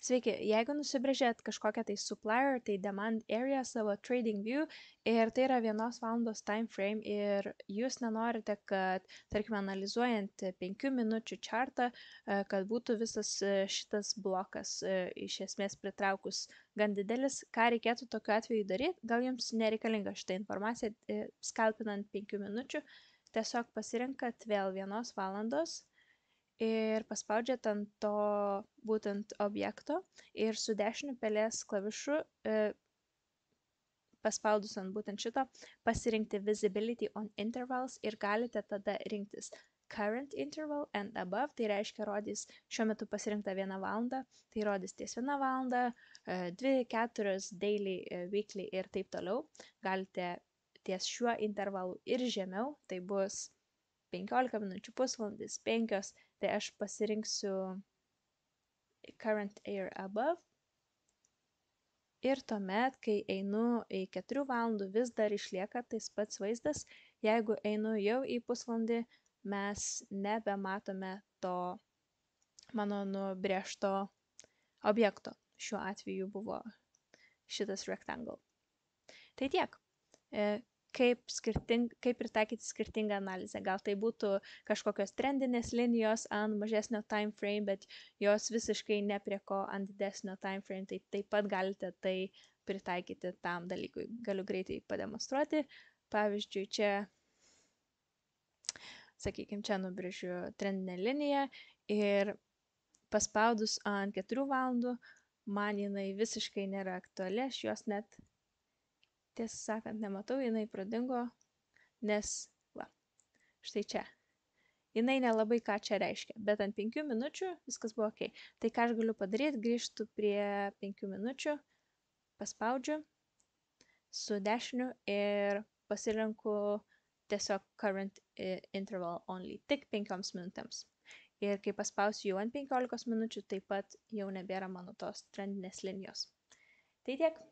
Sveiki, jeigu nusibrėžėt kažkokią tai supplier, tai demand area savo trading view ir tai yra 1 valandos time frame ir jūs nenorite, kad, tarkim, analizuojant 5 minučių chartą, kad būtų visas šitas blokas iš esmės pritraukus gan didelis, ką reikėtų tokiu atveju daryti, gal jums nereikalinga šitą informaciją skalpinant 5 minučių, tiesiog pasirinkat vėl 1 valandos ir paspaudžiat ant to būtent objekto ir su dešiniu pelės klavišu paspaudus ant būtent šito pasirinkti Visibility on Intervals ir galite tada rinktis Current Interval and Above, tai reiškia rodys šiuo metu pasirinktą 1 valandą, tai rodys ties 1 valandą, 2, 4, daily, weekly ir taip toliau. Galite ties šiuo intervalu ir žemiau, tai bus 15 minučių, pusvalandis, 5, tai aš pasirinksiu Current Air Above. Ir tuomet, kai einu į 4 valandų, vis dar išlieka tais pats vaizdas. Jeigu einu jau į pusvalandį, mes nebematome to mano nubrėžto objekto. Šiuo atveju buvo šitas rectangle. Tai tiek. Kaip pritaikyti skirtingą analizę. Gal tai būtų kažkokios trendinės linijos ant mažesnio time frame, bet jos visiškai ne prie ko ant didesnio time frame, tai taip pat galite tai pritaikyti tam dalykui. Galiu greitai pademonstruoti. Pavyzdžiui, čia, sakykime, čia nubrėžiu trendinę liniją ir paspaudus ant 4 valandų, man jinai visiškai nėra aktuali, aš jos net tiesą sakant, nematau, jinai pradingo, nes, va, štai čia. Jinai nelabai ką čia reiškia, bet ant 5 minučių viskas buvo ok. Tai ką aš galiu padaryti, grįžtu prie 5 minučių, paspaudžiu su dešiniu ir pasirenku tiesiog current interval only, tik 5 minutėms. Ir kai paspausiu jau ant 15 minučių, taip pat jau nebėra mano tos trendinės linijos. Tai tiek.